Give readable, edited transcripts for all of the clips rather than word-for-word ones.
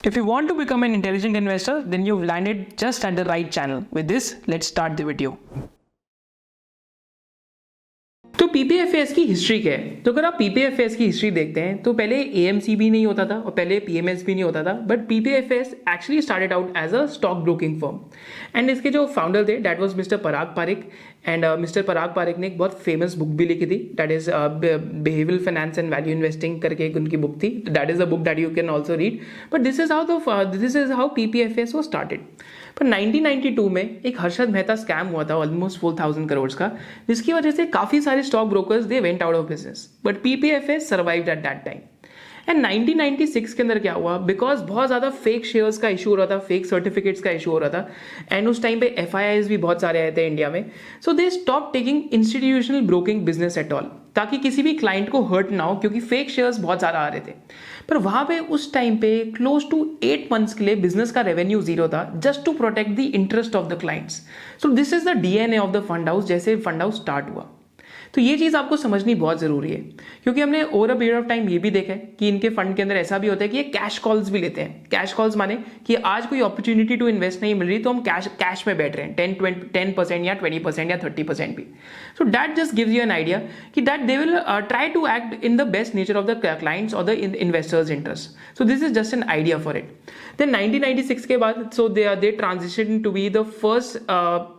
If you want to become an intelligent investor, then you've landed just at the right channel. With this, let's start the video. तो PPFS की history क्या है? तो अगर आप PPFS की history देखते हैं तो पहले एएमसी भी नहीं होता था और पहले पीएमएस भी नहीं होता था, but PPFS actually started out as a stock broking firm and इसके जो फाउंडर थे that was Mr Parag Parikh and Mr Parag Parikh ने एक बहुत फेमस बुक भी लिखी थी that is behavioural finance and value investing करके एक उनकी बुक थी. That is a book that you can also read, but this is how PPFS was started. पर 1992 में एक हर्षद मेहता स्कैम हुआ था ऑलमोस्ट 4,000 करोड़ का, जिसकी वजह से काफी सारे stock brokers they went out of business, but PPFS survived at that time. And 1996 के अंदर क्या हुआ, बिकॉज बहुत ज्यादा फेक शेयर्स का इशू हो रहा था, फेक सर्टिफिकेट्स का इशू हो रहा था एंड उस टाइम पे एफआईआईज भी बहुत सारे आए थे इंडिया में. So they stop taking institutional broking business at all, ताकि किसी भी क्लाइंट को हर्ट ना हो, क्योंकि फेक शेयर्स बहुत ज्यादा आ रहे थे. पर वहां पे उस टाइम पे क्लोज टू 8 मंथ्स के लिए बिजनेस का रेवेन्यू जीरो था, just to protect the interest of the clients. So this is the DNA of the fund house. जैसे फंड हाउस स्टार्ट हुआ तो ये चीज आपको समझनी बहुत जरूरी है, क्योंकि हमने over a period of time ये भी देखा है कि इनके फंड के अंदर ऐसा भी होता है कि ये कैश कॉल्स भी लेते हैं. कैश कॉल्स माने कि आज कोई अपॉर्चुनिटी टू इन्वेस्ट नहीं मिल रही तो हम कैश में बैठ रहे हैं 10% या 20% या 30% भी. So that just gives you an idea कि that they will try to act in the best nature of the clients और the investors interest. So this is just an idea for it. Then 1996 के बाद so they transitioned to be the first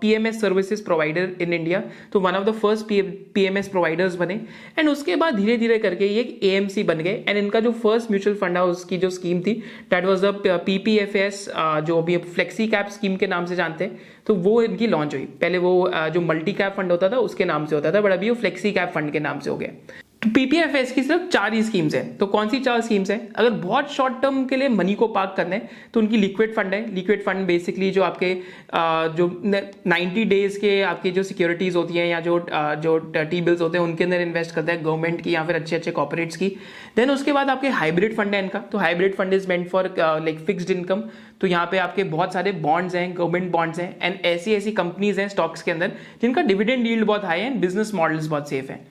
PMS services provider in India. तो one of the first PMS providers बने and उसके बाद धीरे धीरे करके ये एक AMC बन गए एंड इनका जो फर्स्ट म्यूचुअल फंड हाउस की जो स्कीम थी दैट वाज द PPFS, जो अभी फ्लेक्सी कैप स्कीम के नाम से जानते हैं. तो वो इनकी लॉन्च हुई. पहले वो जो मल्टी कैप फंड होता था उसके नाम से होता था, बट अभी वो फ्लेक्सी कैप फंड के नाम से हो गया. पीपीएफएस की सिर्फ 4 ही स्कीम्स हैं. तो कौन सी 4 स्कीम्स हैं? अगर बहुत शॉर्ट टर्म के लिए मनी को पार्क करना है तो उनकी लिक्विड फंड है. लिक्विड फंड बेसिकली जो आपके जो 90 डेज के आपकी जो सिक्योरिटीज होती हैं या जो टी बिल्स होते हैं उनके अंदर इन्वेस्ट करता है गवर्नमेंट की या फिर अच्छे अच्छे कॉर्पोरेट्स की. देन उसके बाद आपके हाइब्रिड फंड है इनका. तो hybrid fund is meant for like fixed income. तो यहाँ पे आपके बहुत सारे बॉन्ड्स हैं, गवर्नमेंट बॉन्ड्स हैं एंड ऐसी कंपनीज हैं स्टॉक्स के अंदर जिनका डिविडेंड यील्ड बहुत हाई है एंड बिजनेस मॉडल्स बहुत सेफ है.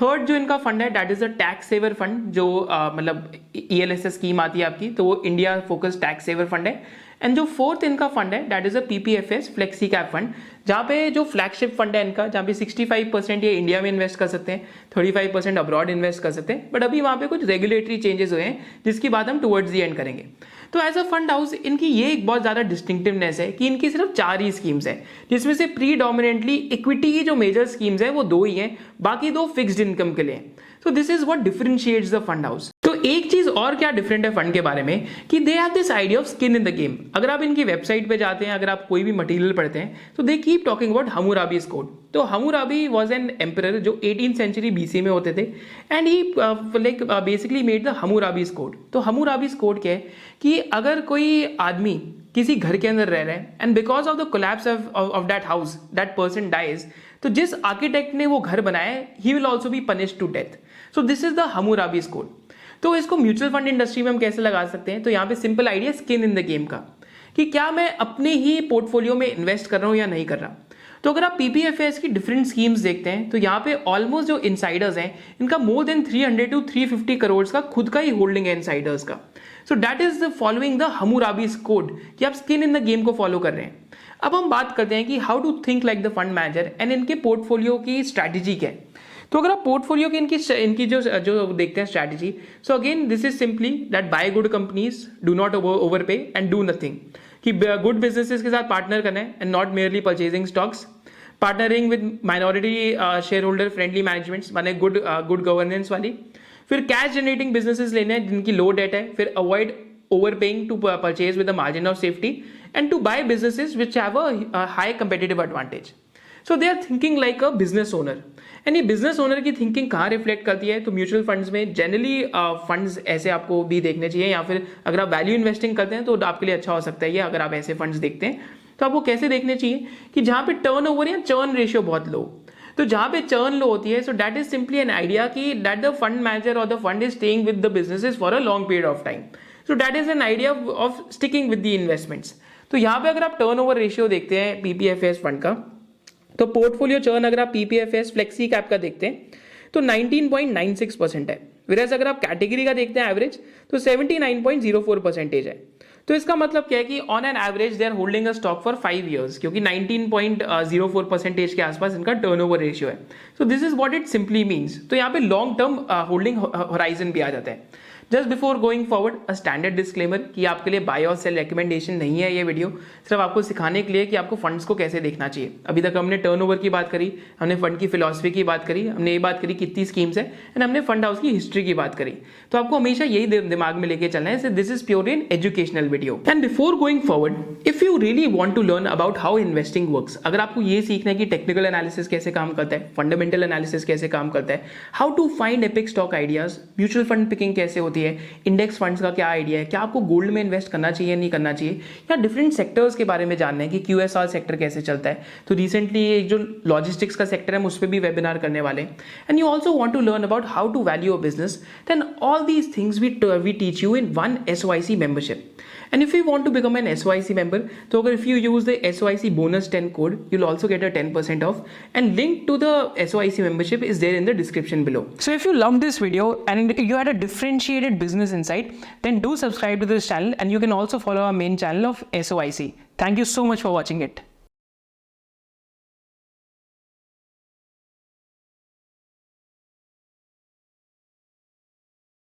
थर्ड जो इनका फंड है that is a tax saver fund, जो मतलब ELSS स्कीम आती है आपकी, तो वो India focus tax saver fund है. एंड जो फोर्थ इनका फंड है that is a PPFS flexi cap fund, जहां पे जो फ्लैगशिप फंड है इनका, जहां पे 65% ये इंडिया में इन्वेस्ट कर सकते हैं, 35% अब्रॉड इन्वेस्ट कर सकते हैं. बट अभी वहां पे कुछ रेगुलेटरी चेंजेस हुए हैं जिसकी बात हम टुवर्ड्स दी एंड करेंगे. तो एज अ फंड हाउस इनकी ये एक बहुत ज्यादा डिस्टिंक्टिवनेस है कि इनकी सिर्फ 4 ही स्कीम्स हैं, जिसमें से प्रीडोमिनेंटली इक्विटी की जो मेजर स्कीम्स हैं वो 2 ही हैं, बाकी 2 फिक्स्ड इनकम के लिए. सो this is what differentiates the fund house. तो एक चीज और क्या डिफरेंट है फंड के बारे में कि they have this idea of skin in the game. अगर आप इनकी वेबसाइट पे जाते हैं, अगर आप कोई भी मटेरियल पढ़ते हैं तो they keep talking about Hammurabi's code. तो हम्मुराबी वाज एन एम्परर जो 18th सेंचुरी BC में होते थे and he like basically made the Hammurabi's code. तो हम्मुराबीज कोड क्या है कि अगर कोई आदमी किसी घर के अंदर रह रहे हैं and because of the collapse of that house that person dies, तो जिस आर्किटेक्ट ने वो घर बनाया है he will also be punished to death. So this is the Hammurabi's code. तो इसको म्यूचुअल फंड इंडस्ट्री में हम कैसे लगा सकते हैं? तो यहाँ पे simple idea skin in the game का, कि क्या मैं अपने ही पोर्टफोलियो में इन्वेस्ट कर रहा हूं या नहीं कर रहा. तो अगर आप पीपीएफएस की डिफरेंट स्कीम्स देखते हैं तो यहाँ पे ऑलमोस्ट जो इनसाइडर्स हैं इनका मोर देन 300 to 350 करोड़ का खुद का ही होल्डिंग है इनसाइडर्स का. So that is following the Hammurabi's code कि आप स्किन इन द गेम को फॉलो कर रहे हैं. अब हम बात करते हैं कि how to think like the fund manager and इनके पोर्टफोलियो की स्ट्रैटेजी क्या है. तो अगर आप पोर्टफोलियो की इनकी जो देखते हैं strategy, so again this is simply that bye good companies, do not over पे एंड डू नथिंग. कि गुड बिजनेसेस के साथ पार्टनर करना है and not merely purchasing stocks. Partnering with minority share holder friendly managements, माने good governance वाली. फिर cash generating businesses लेने हैं जिनकी लो डेट है. फिर avoid overpaying to purchase with a margin of safety and to buy businesses which have a high competitive advantage. So they are thinking like a business owner. And ये business owner की thinking कहाँ reflect करती है? तो mutual funds में generally funds ऐसे आपको भी देखने चाहिए, या फिर अगर आप वैल्यू इन्वेस्टिंग करते हैं तो आपके लिए अच्छा हो सकता है ये. अगर आप ऐसे फंड्स देखते हैं तो आपको कैसे देखने चाहिए कि जहाँ पे टर्नओवर या चर्न रेशियो बहुत लो. तो जहां पे चर्न लो होती है, सो that is simply N idea कि दैट द फंड मैनेजर और the fund is staying with the businesses for a long period of time. So that is an idea of sticking with the investments. तो यहाँ पे अगर आप turnover ratio देखते हैं PPFS fund का, तो पोर्टफोलियो चर्न अगर आप पीपीएफएस फ्लेक्सी कैप का देखते हैं तो 19.96% है. विराज अगर आप कैटेगरी का देखते हैं एवरेज तो 79.04% है. तो इसका मतलब क्या है कि on an average they are holding a stock for 5 years, क्योंकि 19.04% के आसपास इनका टर्नओवर रेशियो है. सो this is what it simply means. तो यहाँ पे लॉन्ग टर्म होल्डिंग होराइजन भी आ जाता है. Just before going forward a standard disclaimer कि आपके लिए बाय और सेल रिकमेंडेशन नहीं है ये वीडियो, सिर्फ आपको सिखाने के लिए कि आपको फंड्स को कैसे देखना चाहिए. अभी तक हमने टर्नओवर की बात करी, हमने फंड की फिलॉसफी की बात करी, हमने ये बात करी कितनी स्कीम्स है, एंड हमने फंड हाउस की हिस्ट्री की बात करी. तो आपको हमेशा यही दिमाग में लेके चलना है. This is purely an educational video. And before going forward, if you really want to learn about how investing works, अगर आपको ये सीखना है कि टेक्निकल एनालिसिस कैसे काम करता है, फंडामेंटल एनालिसिस कैसे काम करता है, how to find epic stock ideas, mutual fund picking कैसे होती है, इंडेक्स फंड्स का क्या आइडिया है, क्या आपको गोल्ड में इन्वेस्ट करना चाहिए नहीं करना चाहिए, या डिफरेंट सेक्टर्स के बारे में जानना है कि QSR सेक्टर कैसे चलता है. तो रिसेंटली एक जो लॉजिस्टिक्स का सेक्टर है हम उस पर भी वेबिनार करने वाले हैं. And you also want to learn about how to value a business, then all these things we teach you in one SOIC membership. And if you want to become an SOIC member, so if you use the SOIC bonus 10 code, you'll also get a 10% off, and link to the SOIC membership is there in the description below. So if you loved this video and you had a differentiated business insight, then do subscribe to this channel, and you can also follow our main channel of SOIC. Thank you so much for watching it.